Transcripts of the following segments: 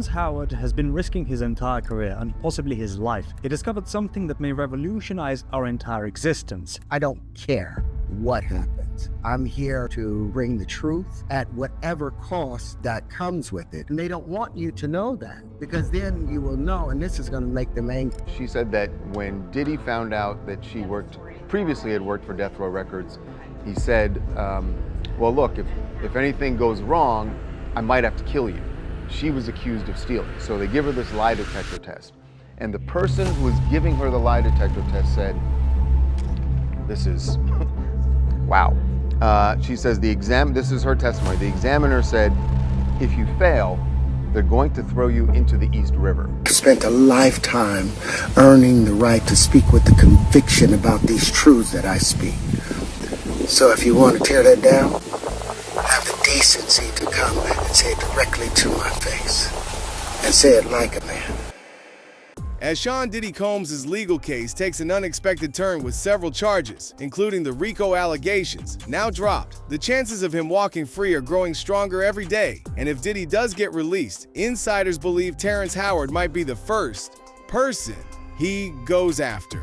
Terrence Howard has been risking his entire career and possibly his life. He discovered something that may revolutionize our entire existence. I don't care what happens. I'm here to bring the truth at whatever cost that comes with it. And they don't want you to know that, because then you will know, and this is going to make them angry. She said that when Diddy found out that she previously had worked for Death Row Records, he said, well, look, if anything goes wrong, I might have to kill you. She was accused of stealing. So they give her this lie detector test. And the person who was giving her the lie detector test said, this is, wow. She says this is her testimony. The examiner said, if you fail, they're going to throw you into the East River. I spent a lifetime earning the right to speak with the conviction about these truths that I speak. So if you want to tear that down, have the decency to come and say it directly to my face, and say it like a man. As Sean Diddy Combs' legal case takes an unexpected turn with several charges, including the RICO allegations, now dropped, the chances of him walking free are growing stronger every day. And if Diddy does get released, insiders believe Terrence Howard might be the first person he goes after.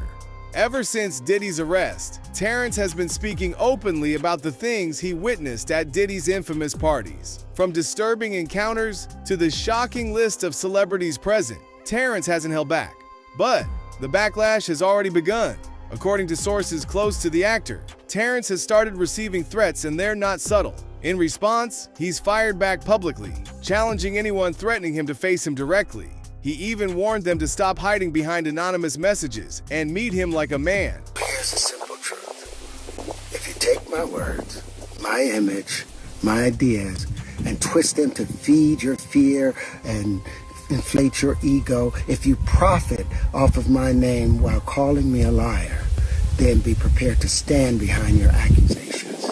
Ever since Diddy's arrest, Terrence has been speaking openly about the things he witnessed at Diddy's infamous parties. From disturbing encounters to the shocking list of celebrities present, Terrence hasn't held back. But the backlash has already begun. According to sources close to the actor, Terrence has started receiving threats, and they're not subtle. In response, he's fired back publicly, challenging anyone threatening him to face him directly. He even warned them to stop hiding behind anonymous messages and meet him like a man. Here's the simple truth. If you take my words, my image, my ideas, and twist them to feed your fear and inflate your ego, if you profit off of my name while calling me a liar, then be prepared to stand behind your accusations.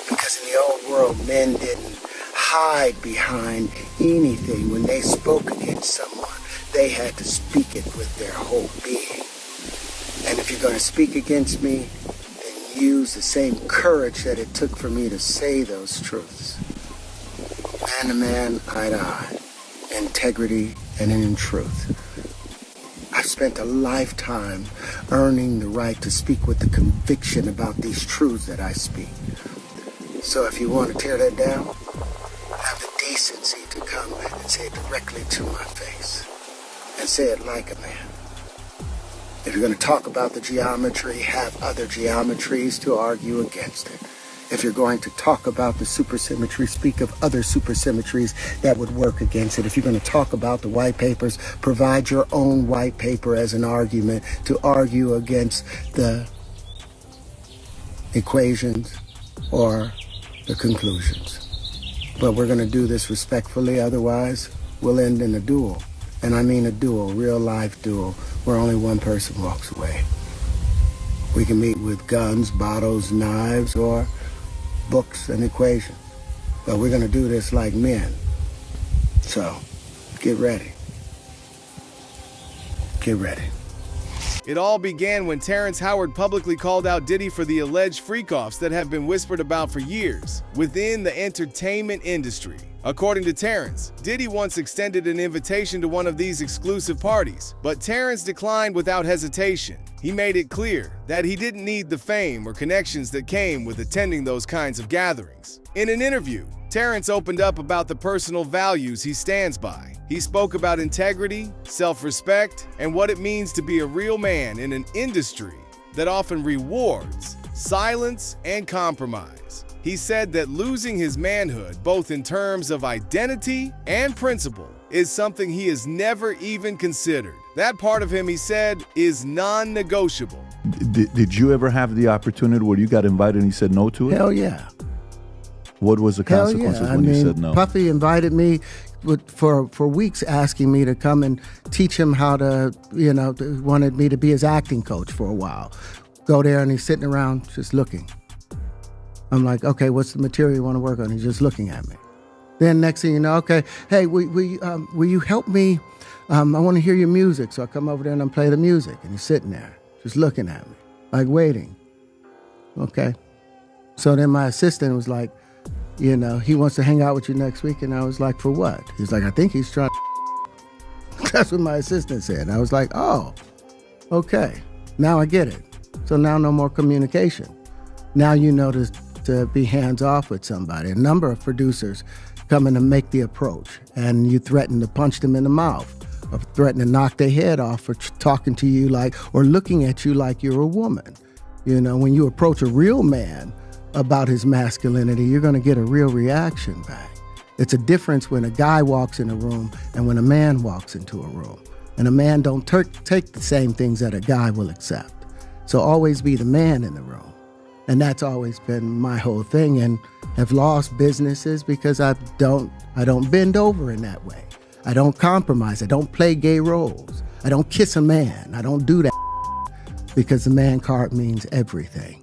Because in the old world, men didn't hide behind anything. When they spoke against someone, they had to speak it with their whole being. And if you're going to speak against me, then use the same courage that it took for me to say those truths. Man to man, eye to eye, integrity and in truth. I've spent a lifetime earning the right to speak with the conviction about these truths that I speak. So if you want to tear that down, have the decency to come and say it directly to my face, and say it like a man. If you're going to talk about the geometry, have other geometries to argue against it. If you're going to talk about the supersymmetry, speak of other supersymmetries that would work against it. If you're going to talk about the white papers, provide your own white paper as an argument to argue against the equations or the conclusions. But we're going to do this respectfully, otherwise we'll end in a duel. And I mean a duel, real life duel, where only one person walks away. We can meet with guns, bottles, knives, or books and equations. But we're going to do this like men. So, get ready. Get ready. It all began when Terrence Howard publicly called out Diddy for the alleged freakoffs that have been whispered about for years within the entertainment industry. According to Terrence, Diddy once extended an invitation to one of these exclusive parties, but Terrence declined without hesitation. He made it clear that he didn't need the fame or connections that came with attending those kinds of gatherings. In an interview, Terrence opened up about the personal values he stands by. He spoke about integrity, self-respect, and what it means to be a real man in an industry that often rewards silence and compromise. He said that losing his manhood, both in terms of identity and principle, is something he has never even considered. That part of him, he said, is non-negotiable. Did you ever have the opportunity where you got invited and you said no to it? Hell yeah. What was the consequences when you said no? Puffy invited me for weeks, asking me to come and teach him how to, wanted me to be his acting coach for a while. Go there and he's sitting around just looking. I'm like, okay, what's the material you want to work on? He's just looking at me. Then next thing you know, okay, hey, will you help me? I want to hear your music. So I come over there and I play the music. And he's sitting there just looking at me, like waiting. Okay. So then my assistant was like, he wants to hang out with you next week. And I was like, for what? He's like, I think he's trying to That's what my assistant said. And I was like, oh, okay, now I get it. So now no more communication. Now you know to be hands-off with somebody. A number of producers come in to make the approach, and you threaten to punch them in the mouth, or threaten to knock their head off for talking to you like, or looking at you like you're a woman. You know, when you approach a real man about his masculinity, you're gonna get a real reaction back. It's a difference when a guy walks in a room and when a man walks into a room. And a man don't take the same things that a guy will accept. So always be the man in the room. And that's always been my whole thing, and have lost businesses because I don't bend over in that way. I don't compromise. I don't play gay roles. I don't kiss a man. I don't do that because the man card means everything.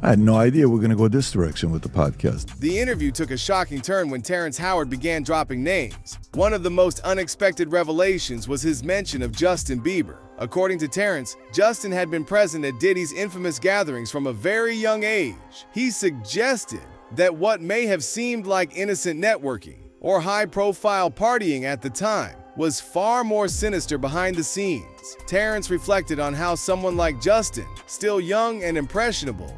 I had no idea we're going to go this direction with the podcast. The interview took a shocking turn when Terrence Howard began dropping names. One of the most unexpected revelations was his mention of Justin Bieber. According to Terrence, Justin had been present at Diddy's infamous gatherings from a very young age. He suggested that what may have seemed like innocent networking or high-profile partying at the time was far more sinister behind the scenes. Terrence reflected on how someone like Justin, still young and impressionable,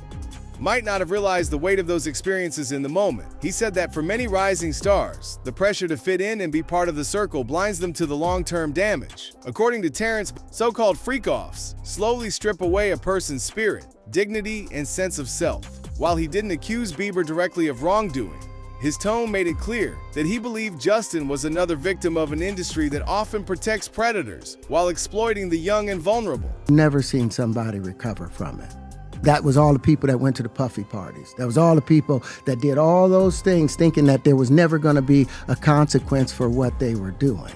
might not have realized the weight of those experiences in the moment. He said that for many rising stars, the pressure to fit in and be part of the circle blinds them to the long-term damage. According to Terrence, so-called freakoffs slowly strip away a person's spirit, dignity, and sense of self. While he didn't accuse Bieber directly of wrongdoing, his tone made it clear that he believed Justin was another victim of an industry that often protects predators while exploiting the young and vulnerable. Never seen somebody recover from it. That was all the people that went to the puffy parties. That was all the people that did all those things thinking that there was never going to be a consequence for what they were doing.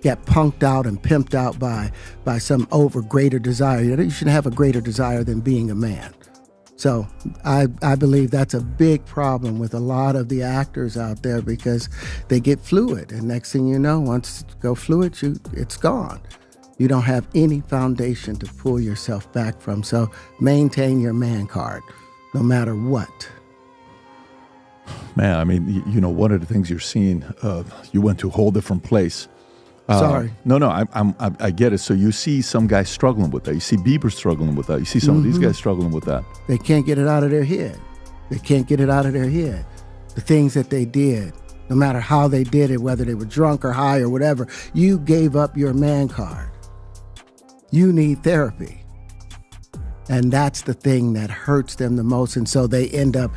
Get punked out and pimped out by some greater desire. You shouldn't have a greater desire than being a man. So I believe that's a big problem with a lot of the actors out there because they get fluid. And next thing you know, once you go fluid, it's gone. You don't have any foundation to pull yourself back from. So maintain your man card, no matter what. Man, I mean, you know, one of the things you're seeing, you went to a whole different place. Sorry. No, I get it. So you see some guys struggling with that. You see Bieber struggling with that. You see some of these guys struggling with that. They can't get it out of their head. They can't get it out of their head. The things that they did, no matter how they did it, whether they were drunk or high or whatever, you gave up your man card. You need therapy. And that's the thing that hurts them the most. And so they end up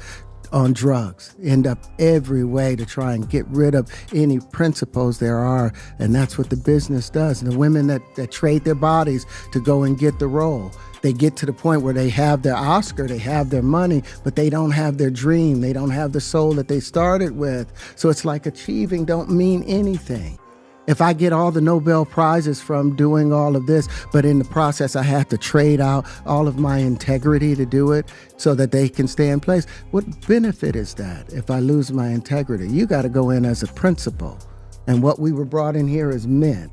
on drugs, end up every way to try and get rid of any principles there are. And that's what the business does. And the women that trade their bodies to go and get the role, they get to the point where they have their Oscar, they have their money, but they don't have their dream. They don't have the soul that they started with. So it's like achieving don't mean anything. If I get all the Nobel Prizes from doing all of this, but in the process I have to trade out all of my integrity to do it so that they can stay in place, what benefit is that if I lose my integrity? You got to go in as a principal. And what we were brought in here as men.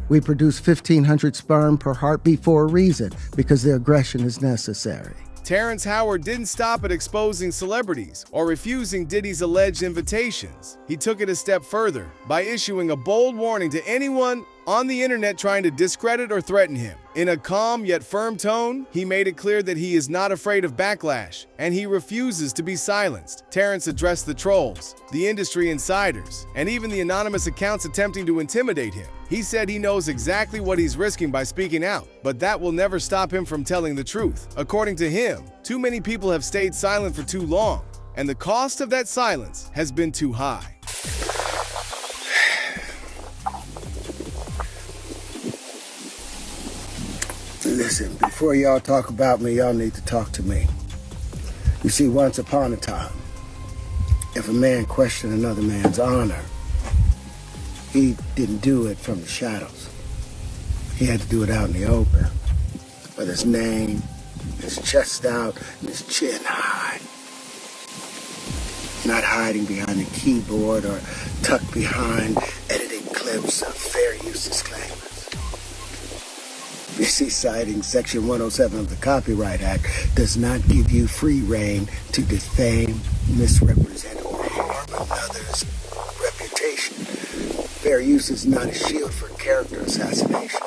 We produce 1,500 sperm per heartbeat for a reason, because the aggression is necessary. Terrence Howard didn't stop at exposing celebrities or refusing Diddy's alleged invitations. He took it a step further by issuing a bold warning to anyone on the internet trying to discredit or threaten him. In a calm yet firm tone, he made it clear that he is not afraid of backlash and he refuses to be silenced. Terrence addressed the trolls, the industry insiders, and even the anonymous accounts attempting to intimidate him. He said he knows exactly what he's risking by speaking out, but that will never stop him from telling the truth. According to him, too many people have stayed silent for too long, and the cost of that silence has been too high. Listen, before y'all talk about me, y'all need to talk to me. You see, once upon a time, if a man questioned another man's honor, he didn't do it from the shadows. He had to do it out in the open, with his name, his chest out, and his chin high. Not hiding behind a keyboard or tucked behind editing clips of fair use disclaimers. You see, citing Section 107 of the Copyright Act does not give you free rein to defame, misrepresent, or harm another's reputation. Fair fair use is not a shield for character assassination.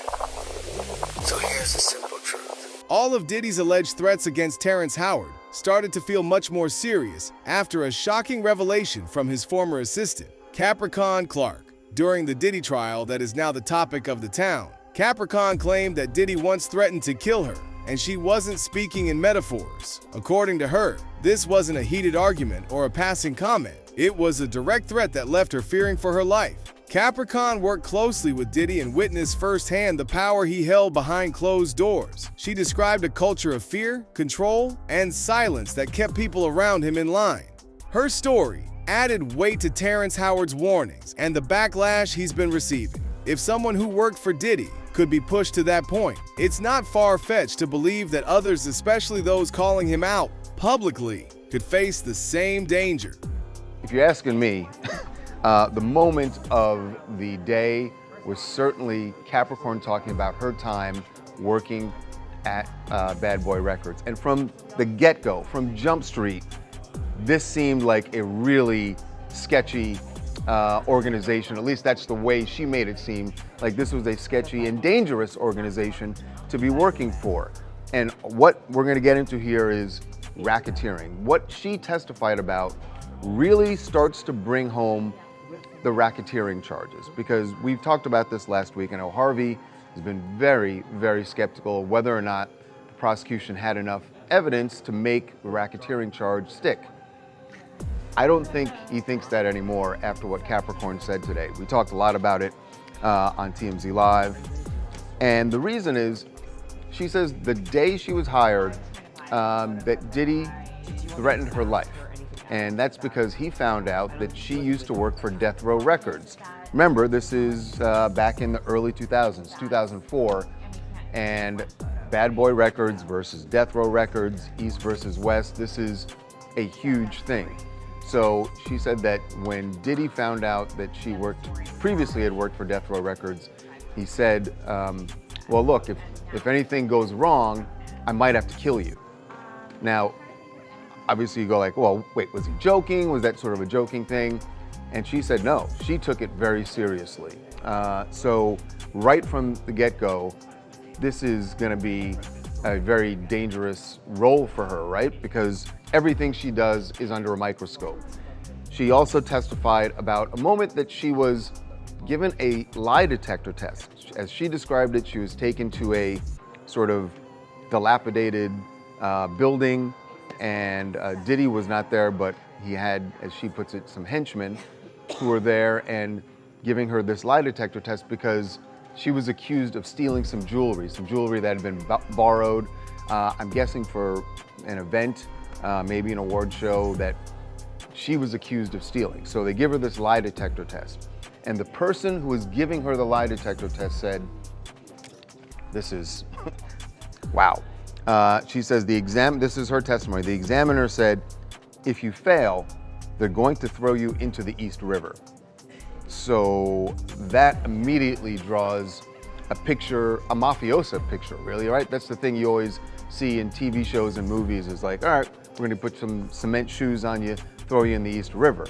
So here's the simple truth. All of Diddy's alleged threats against Terrence Howard started to feel much more serious after a shocking revelation from his former assistant, Capricorn Clark. During the Diddy trial that is now the topic of the town, Capricorn claimed that Diddy once threatened to kill her, and she wasn't speaking in metaphors. According to her, this wasn't a heated argument or a passing comment. It was a direct threat that left her fearing for her life. Capricorn worked closely with Diddy and witnessed firsthand the power he held behind closed doors. She described a culture of fear, control, and silence that kept people around him in line. Her story added weight to Terrence Howard's warnings and the backlash he's been receiving. If someone who worked for Diddy could be pushed to that point, it's not far-fetched to believe that others, especially those calling him out publicly, could face the same danger. If you're asking me, the moment of the day was certainly Capricorn talking about her time working at Bad Boy Records. And from the get-go, from Jump Street, this seemed like a really sketchy organization. At least that's the way she made it seem, like this was a sketchy and dangerous organization to be working for. And what we're going to get into here is racketeering. What she testified about really starts to bring home the racketeering charges, because we've talked about this last week. I know Harvey has been very, very skeptical of whether or not the prosecution had enough evidence to make the racketeering charge stick. I don't think he thinks that anymore after what Capricorn said today. We talked a lot about it on TMZ Live. And the reason is, she says the day she was hired, that Diddy threatened her life. And that's because he found out that she used to work for Death Row Records. Remember, this is back in the early 2000s, 2004, and Bad Boy Records versus Death Row Records, East versus West. This is a huge thing. So she said that when Diddy found out that she previously had worked for Death Row Records, he said, well, look, if anything goes wrong, I might have to kill you. Now, obviously you go like, well, wait, was he joking? Was that sort of a joking thing? And she said no, she took it very seriously. So right from the get-go, this is gonna be a very dangerous role for her, right? Because everything she does is under a microscope. She also testified about a moment that she was given a lie detector test. As she described it, she was taken to a sort of dilapidated building, and Diddy was not there, but he had, as she puts it, some henchmen who were there and giving her this lie detector test because she was accused of stealing some jewelry that had been borrowed, I'm guessing for an event, maybe an award show that she was accused of stealing. So they give her this lie detector test. And the person who was giving her the lie detector test said, this is, wow. She says this is her testimony. The examiner said, if you fail, they're going to throw you into the East River. So that immediately draws a picture, a mafiosa picture, really, right? That's the thing you always see in TV shows and movies is like, all right, we're gonna put some cement shoes on you, throw you in the East River.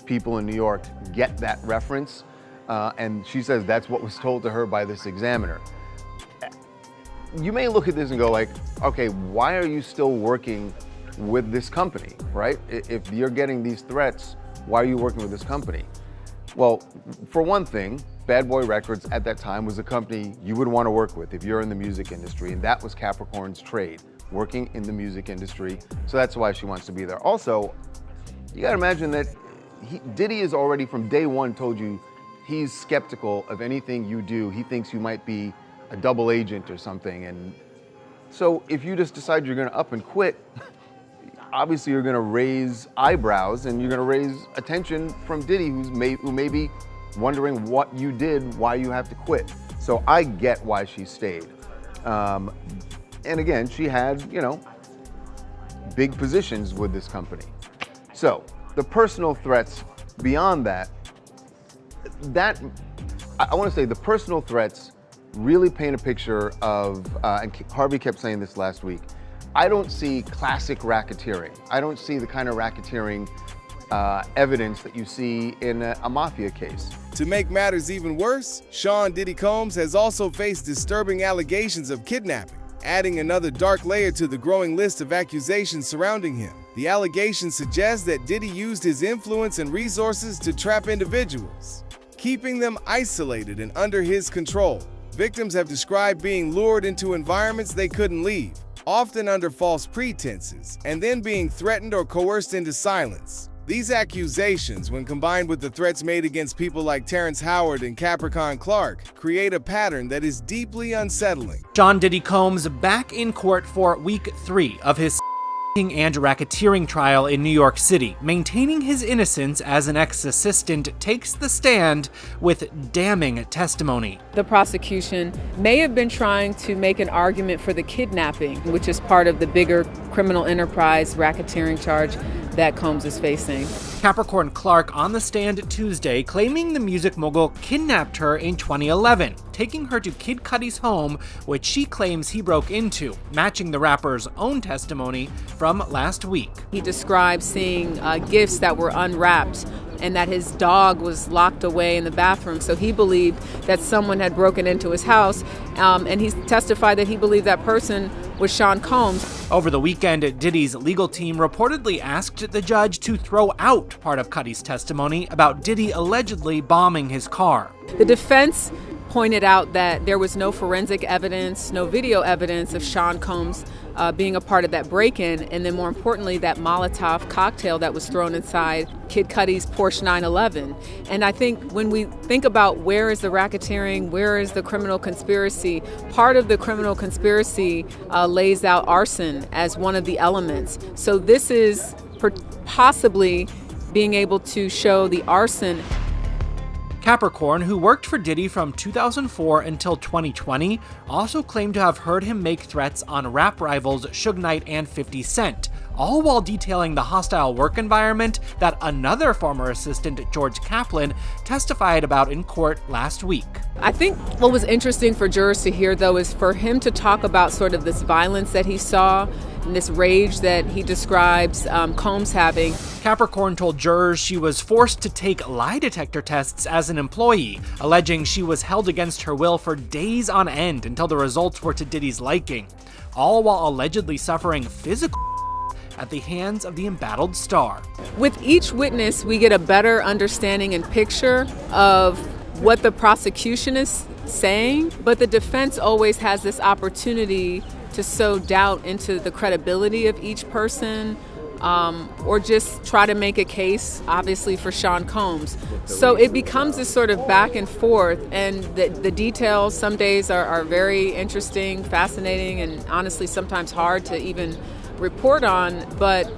People in New York get that reference, and she says that's what was told to her by this examiner. You may look at this and go like, okay, why are you still working with this company, right? If you're getting these threats, why are you working with this company? Well, for one thing, Bad Boy Records at that time was a company you would want to work with if you're in the music industry, and that was Capricorn's trade, working in the music industry. So that's why she wants to be there. Also, you gotta imagine that Diddy has already from day one told you he's skeptical of anything you do. He thinks you might be a double agent or something. And so if you just decide you're gonna up and quit, obviously you're gonna raise eyebrows and you're gonna raise attention from Diddy, who may be wondering what you did, why you have to quit. So I get why she stayed. And again, she had, big positions with this company. So the personal threats beyond that, I wanna say the personal threats really paint a picture of, and Harvey kept saying this last week, I don't see classic racketeering. I don't see the kind of racketeering evidence that you see in a mafia case. To make matters even worse, Sean Diddy Combs has also faced disturbing allegations of kidnapping, adding another dark layer to the growing list of accusations surrounding him. The allegations suggest that Diddy used his influence and resources to trap individuals, keeping them isolated and under his control. Victims have described being lured into environments they couldn't leave, often under false pretenses, and then being threatened or coerced into silence. These accusations, when combined with the threats made against people like Terrence Howard and Capricorn Clark, create a pattern that is deeply unsettling. Sean Diddy Combs back in court for week 3 of his and racketeering trial in New York City, maintaining his innocence as an ex-assistant, takes the stand with damning testimony. The prosecution may have been trying to make an argument for the kidnapping, which is part of the bigger criminal enterprise racketeering charge that Combs is facing. Capricorn Clark on the stand Tuesday, claiming the music mogul kidnapped her in 2011, taking her to Kid Cudi's home, which she claims he broke into, matching the rapper's own testimony from last week. He described seeing gifts that were unwrapped and that his dog was locked away in the bathroom. So he believed that someone had broken into his house, and he testified that he believed that person was Sean Combs. Over the weekend, Diddy's legal team reportedly asked the judge to throw out part of Cudi's testimony about Diddy allegedly bombing his car. The defense pointed out that there was no forensic evidence, no video evidence of Sean Combs being a part of that break-in, and then more importantly, that Molotov cocktail that was thrown inside Kid Cudi's Porsche 911. And I think when we think about where is the racketeering, where is the criminal conspiracy, part of the criminal conspiracy lays out arson as one of the elements. So this is possibly being able to show the arson. Capricorn, who worked for Diddy from 2004 until 2020, also claimed to have heard him make threats on rap rivals Suge Knight and 50 Cent, all while detailing the hostile work environment that another former assistant, George Kaplan, testified about in court last week. I think what was interesting for jurors to hear, though, is for him to talk about sort of this violence that he saw and this rage that he describes Combs having. Capricorn told jurors she was forced to take lie detector tests as an employee, alleging she was held against her will for days on end until the results were to Diddy's liking, all while allegedly suffering physical at the hands of the embattled star. With each witness, we get a better understanding and picture of what the prosecution is saying, but the defense always has this opportunity to sow doubt into the credibility of each person, or just try to make a case, obviously, for Sean Combs. So it becomes this sort of back and forth, and the details some days are very interesting, fascinating, and honestly sometimes hard to even report on. But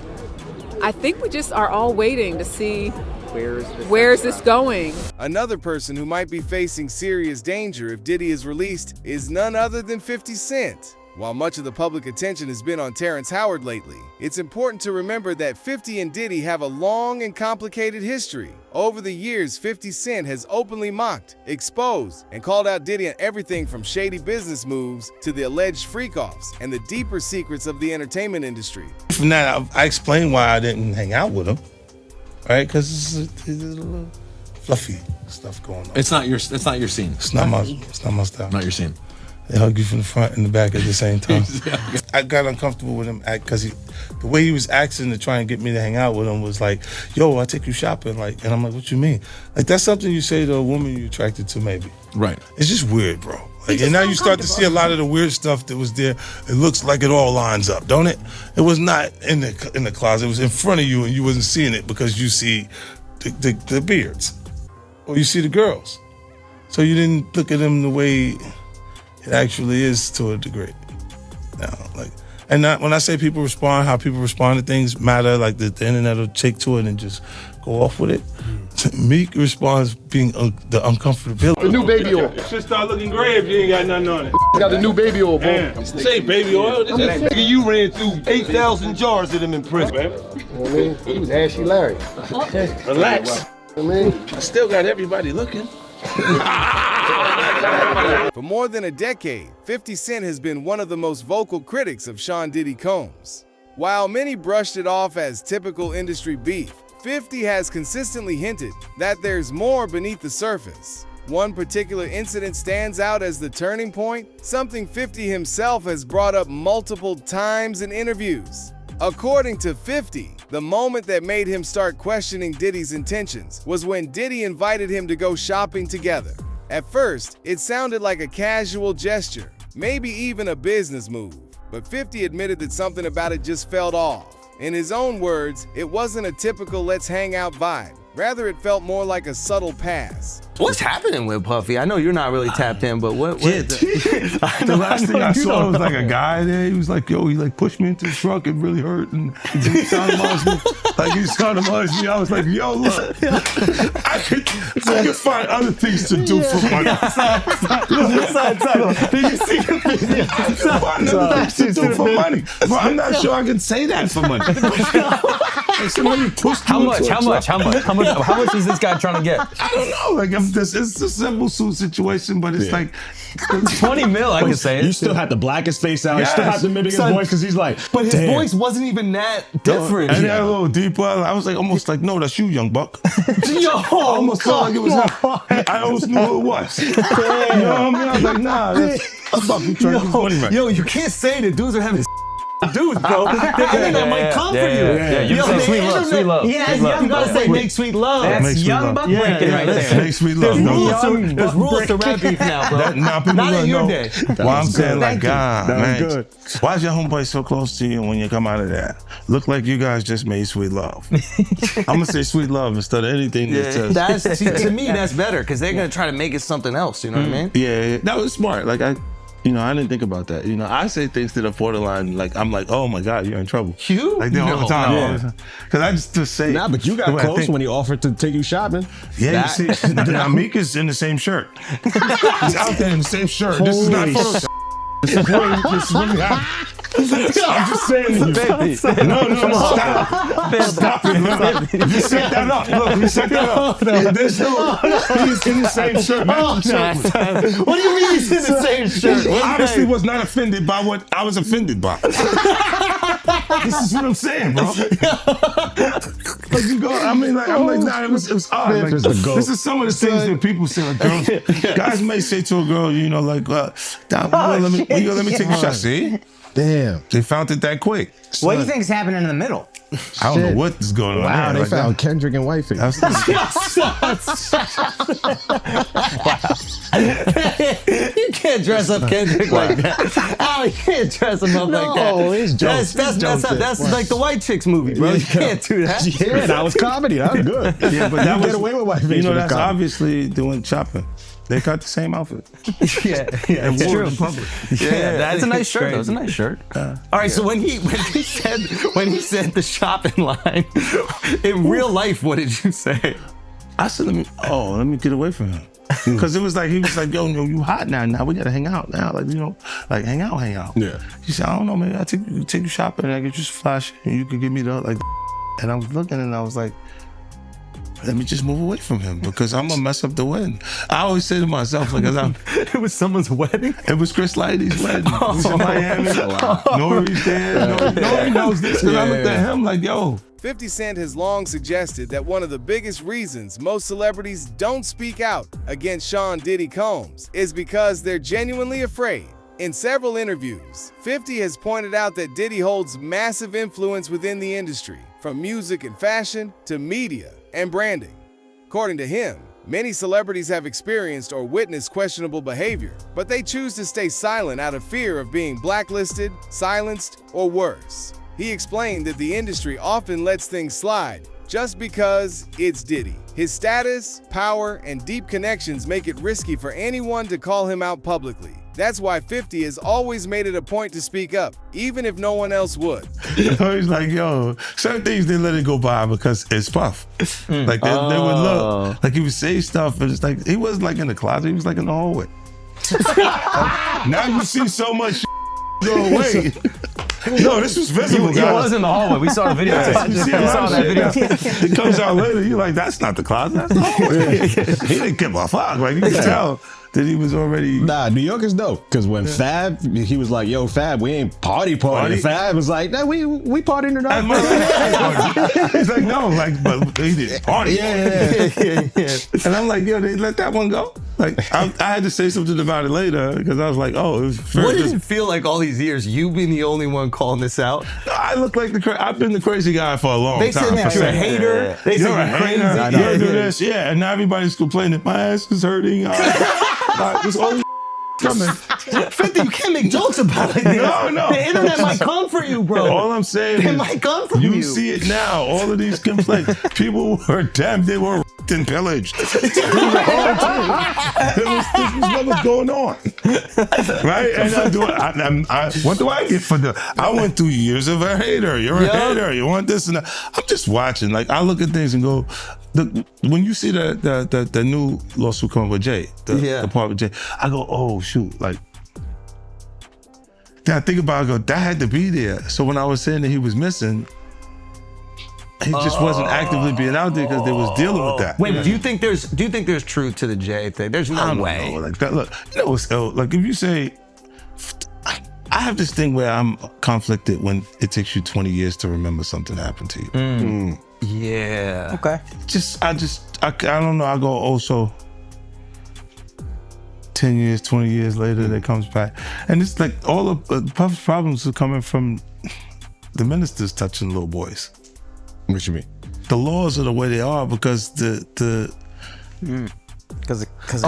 I think we just are all waiting to see where is this going. Another person who might be facing serious danger if Diddy is released is none other than 50 Cent. While much of the public attention has been on Terrence Howard lately, it's important to remember that 50 and Diddy have a long and complicated history. Over the years, 50 Cent has openly mocked, exposed, and called out Diddy on everything from shady business moves to the alleged freakoffs and the deeper secrets of the entertainment industry. From that, I explained why I didn't hang out with him, right? Because it's a little fluffy stuff going on. It's not your scene. It's not my style. Not your scene. They hug you from the front and the back at the same time. I got uncomfortable with him because the way he was acting to try and get me to hang out with him was like, yo, I'll take you shopping. And I'm like, what you mean? Like, that's something you say to a woman you're attracted to, maybe. Right. It's just weird, bro. And now you start to see a lot of the weird stuff that was there. It looks like it all lines up, don't it? It was not in the closet. It was in front of you and you wasn't seeing it because you see the beards. Or you see the girls. So you didn't look at them the way it actually is to a degree. When I say people respond, how people respond to things matter, like the internet will take to it and just go off with it. Meek responds being the uncomfortability. The new baby oil. It should start looking gray if you ain't got nothing on it. Got the new baby oil, bro. This ain't baby oil. Nigga, you ran through 8,000 jars of them in prison. Man. You know what I mean? He was Ashy Larry. Relax. You know what I mean? I still got everybody looking. For more than a decade, 50 Cent has been one of the most vocal critics of Sean Diddy Combs. While many brushed it off as typical industry beef, 50 has consistently hinted that there's more beneath the surface. One particular incident stands out as the turning point, something 50 himself has brought up multiple times in interviews. According to 50, the moment that made him start questioning Diddy's intentions was when Diddy invited him to go shopping together. At first, it sounded like a casual gesture, maybe even a business move, but 50 admitted that something about it just felt off. In his own words, it wasn't a typical let's hang out vibe. Rather, it felt more like a subtle pass. What's happening with Puffy? I know you're not really tapped in, but what the last thing I saw was like a guy there. He was like, yo, he like pushed me into the truck. It really hurt. And he sounded me. Like he sounded me. I was like, yo, look, I could find other things to do for money. Did you see the video? I could find other things to do for money. But I'm not sure I can say that for money. How much is this guy trying to get? I don't know. Like it's a simple suit situation, but it's like 20 mil. I can say it. You still had the blackest face out. You still have to mimic his voice because he's like, but his voice wasn't even that different. And a little deeper. I was like, almost like, no, that's you, young buck. Yo, I almost felt like it was him. I almost knew who it was. You know what I mean? I was like, nah, that's Buck. You trying to get money right. Yo, you can't say that dudes are having dudes, bro. The internet might come for you. You say sweet love, sweet love. Yeah, you gotta say make sweet love. That's young buck breaking right there. Make sweet love. There's rules to rap beef now, bro. Not in your day. Well, I'm saying like, God, man, why is your homeboy so close to you when you come out of there? Look like you guys just made sweet love. I'm gonna say sweet love instead of anything that says. To me, that's better because they're gonna try to make it something else. You know what I mean? Yeah, that was smart. Like I didn't think about that. I say things that are borderline, like, I'm like, oh my God, you're in trouble. You? Like, all the time. Because I just say. Nah, but you got close when he offered to take you shopping. Yeah, you see, Amika's in the same shirt. He's out there in the same shirt. This is not Photoshop. This is really happening. I'm just saying to you. No, stop. Stop it, look. You set that up. Look, you set that up. There's he's in the same shirt. What do you mean he's in the same shirt? Well, obviously was not offended by what I was offended by. This is what I'm saying, bro. Like you go, I'm like, nah, it was odd. Like, this is some of the things that people say, like girls, guys may say to a girl, like, let me take a shot. See? Damn. They found it that quick. What do you think is happening in the middle? I don't know what is going on. Wow, there. they found Kendrick and Wifey. You can't dress up Kendrick like that. Oh, you can't dress him up like that. No, it's jokes. That's like the white chicks movie, bro. You can't do that. Yeah, that was comedy. That was good. Yeah, but that was get away with Wifey. That's obviously doing shopping. They got the same outfit. Yeah, it's true. Yeah, that's a nice shirt. That was a nice shirt. All right, so when he said the shopping line in real life, what did you say? I said, let me get away from him. Because he was like, yo, you hot now. Now we gotta hang out now. Like hang out. Yeah. He said, I don't know, maybe I take you shopping and I get you some flash and you could give me the And I was looking and I was like, let me just move away from him because I'm gonna mess up the wedding. I always say to myself, it was someone's wedding? It was Chris Lighty's wedding. It was in Miami. Nori's there. Nori knows this because I looked at him like, yo. 50 Cent has long suggested that one of the biggest reasons most celebrities don't speak out against Sean Diddy Combs is because they're genuinely afraid. In several interviews, 50 has pointed out that Diddy holds massive influence within the industry, from music and fashion to media and branding. According to him, many celebrities have experienced or witnessed questionable behavior, but they choose to stay silent out of fear of being blacklisted, silenced, or worse. He explained that the industry often lets things slide just because it's Diddy. His status, power, and deep connections make it risky for anyone to call him out publicly. That's why 50 has always made it a point to speak up, even if no one else would. He's like, yo, certain things they let it go by because it's Puff. Like they would look, like he would say stuff, but it's like he wasn't like in the closet, he was like in the hallway. Now you see so much go away. No, this was visible, guys. He was in the hallway. We saw the video. You saw that video. It comes out later. You're like, that's not the closet. That's the hallway. He didn't give a fuck. Like, you can tell. Diddy was already. Nah, New York is dope. Because when Fab, he was like, "Yo, Fab, we ain't party." Fab was like, "Nah, we partying tonight." He's like, no, like, but they didn't party. Yeah. And I'm like, yo, they let that one go. Like, I had to say something about it later because I was like, oh, it was fair. What did it feel like all these years? You being the only one calling this out? I look like I've been the crazy guy for a long time. They said you're a hater. They said you're crazy. You do this, yeah. And now everybody's complaining. My ass is hurting. This all coming. 50, you can't make jokes about it. No. The internet might come for you, bro. All I'm saying is, it might come from you. You see it now. All of these complaints. People were damn, they were and pillaged. This was what was going on, right? And what do I get for I went through years of a hater. You're a hater. You want this and that. I'm just watching. Like, I look at things and go, when you see the new lawsuit coming with Jay, the part with Jay, I go, oh shoot, like. Then I think about it, I go, that had to be there. So when I was saying that he was missing, he just wasn't actively being out there because they was dealing with that. Wait, do you think there's truth to the Jay thing? There's no way. Know, like that. Look, you know what's like if you say, I have this thing where I'm conflicted when it takes you 20 years to remember something happened to you. Yeah. Okay. I don't know. I go, oh, so 10 years, 20 years later, that comes back. And it's like all of Puff's problems are coming from the ministers touching little boys. What you mean? The laws are the way they are because Because of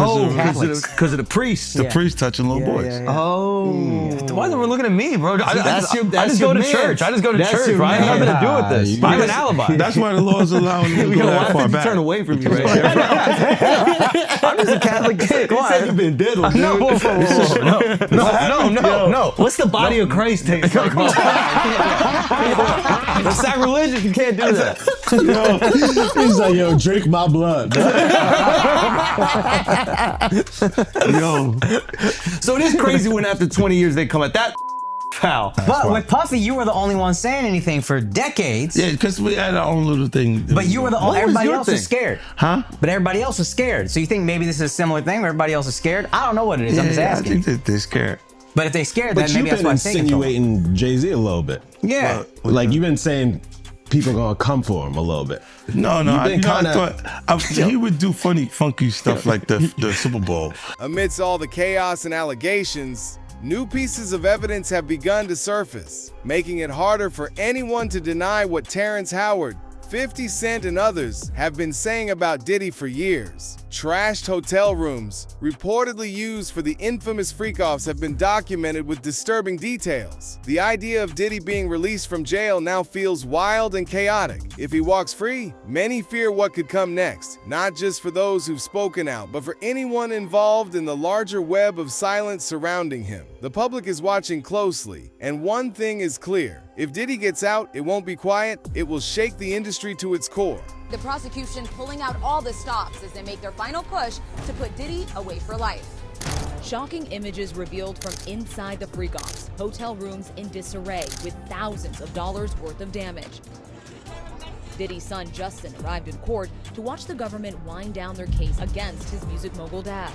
the priests. The priests touching little boys. Why are we looking at me, bro? I just your go to man. church. I just go to church, right? I have nothing to do with this. I have an alibi. That's why the laws allow them to go that far back. Turn away from you right there. I'm just a Catholic kid. You said you've been diddled, dude. No. What's the body of Christ taste like? That's sacrilegious. You can't do that. He's like, yo, drink my blood. So it is crazy when after 20 years they come at that foul. But with Puffy, you were the only one saying anything for decades. Yeah, because we had our own little thing. But you were the only. Everybody else was scared. Huh? But everybody else was scared. So you think maybe this is a similar thing where everybody else is scared? I don't know what it is. I'm just asking. I think that they're scared. But if they're scared, then maybe that's what I'm thinking. But you've been insinuating Jay-Z a little bit. Yeah. Like you've been saying people gonna come for him a little bit. No, I thought he would do funky stuff like the Super Bowl. Amidst all the chaos and allegations, new pieces of evidence have begun to surface, making it harder for anyone to deny what Terrence Howard, 50 Cent, and others have been saying about Diddy for years. Trashed hotel rooms, reportedly used for the infamous Freakoffs, have been documented with disturbing details. The idea of Diddy being released from jail now feels wild and chaotic. If he walks free, many fear what could come next, not just for those who've spoken out, but for anyone involved in the larger web of silence surrounding him. The public is watching closely, and one thing is clear. If Diddy gets out, it won't be quiet. It will shake the industry to its core. The prosecution pulling out all the stops as they make their final push to put Diddy away for life. Shocking images revealed from inside the Freakoffs. Hotel rooms in disarray with thousands of dollars worth of damage. Diddy's son Justin arrived in court to watch the government wind down their case against his music mogul dad.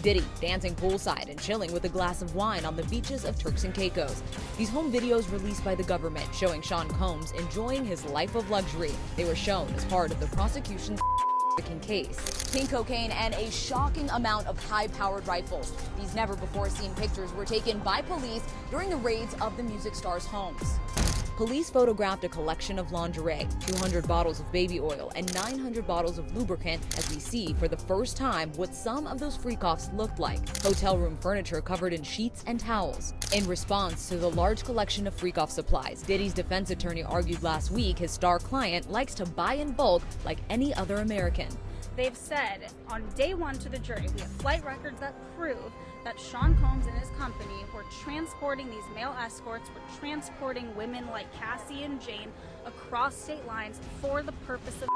Diddy dancing poolside and chilling with a glass of wine on the beaches of Turks and Caicos. These home videos released by the government showing Sean Combs enjoying his life of luxury. They were shown as part of the prosecution's case. Pink cocaine and a shocking amount of high-powered rifles. These never-before-seen pictures were taken by police during the raids of the music star's homes. Police photographed a collection of lingerie, 200 bottles of baby oil, and 900 bottles of lubricant as we see for the first time what some of those Freakoffs looked like. Hotel room furniture covered in sheets and towels. In response to the large collection of Freakoff supplies, Diddy's defense attorney argued last week his star client likes to buy in bulk like any other American. They've said on day one to the jury, we have flight records that prove that Sean Combs and his company were transporting these male escorts, were transporting women like Cassie and Jane across state lines for the purpose of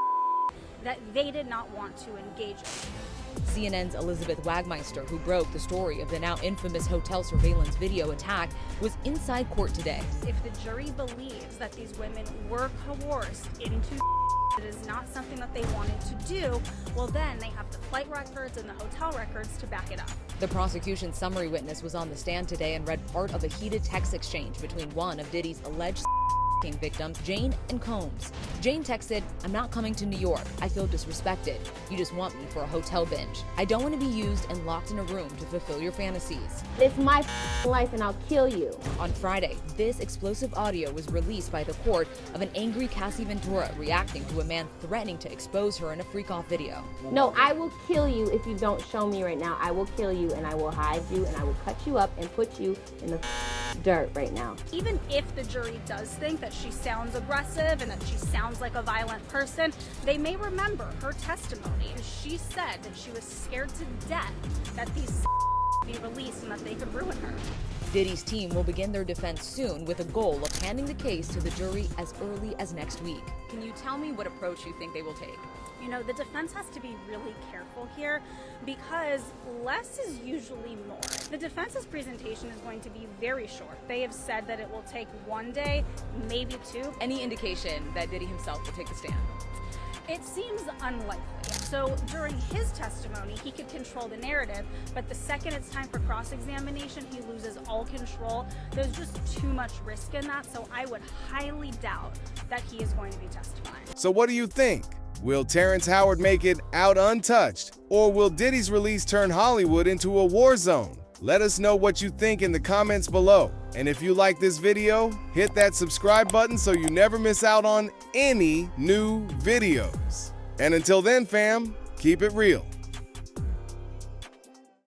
that they did not want to engage in. CNN's Elizabeth Wagmeister, who broke the story of the now infamous hotel surveillance video attack, was inside court today. If the jury believes that these women were coerced into it is not something that they wanted to do, well then they have the flight records and the hotel records to back it up. The prosecution's summary witness was on the stand today and read part of a heated text exchange between one of Diddy's alleged victims, Jane and Combs. Jane texted, "I'm not coming to New York. I feel disrespected. You just want me for a hotel binge. I don't want to be used and locked in a room to fulfill your fantasies. It's my life and I'll kill you." On Friday, this explosive audio was released by the court of an angry Cassie Ventura reacting to a man threatening to expose her in a freak-off video. "No, I will kill you if you don't show me right now. I will kill you and I will hide you and I will cut you up and put you in the dirt right now." Even if the jury does think that she sounds aggressive and that she sounds like a violent person, they may remember her testimony. She said that she was scared to death that these be released and that they could ruin her. Diddy's team will begin their defense soon with a goal of handing the case to the jury as early as next week. Can you tell me what approach you think they will take? You know, the defense has to be really careful here because less is usually more. The defense's presentation is going to be very short. They have said that it will take 1 day, maybe 2. Any indication that Diddy himself will take the stand? It seems unlikely. So during his testimony, he could control the narrative, but the second it's time for cross-examination, he loses all control. There's just too much risk in that, so I would highly doubt that he is going to be testifying. So what do you think? Will Terrence Howard make it out untouched? Or will Diddy's release turn Hollywood into a war zone? Let us know what you think in the comments below. And if you like this video, hit that subscribe button so you never miss out on any new videos. And until then, fam, keep it real.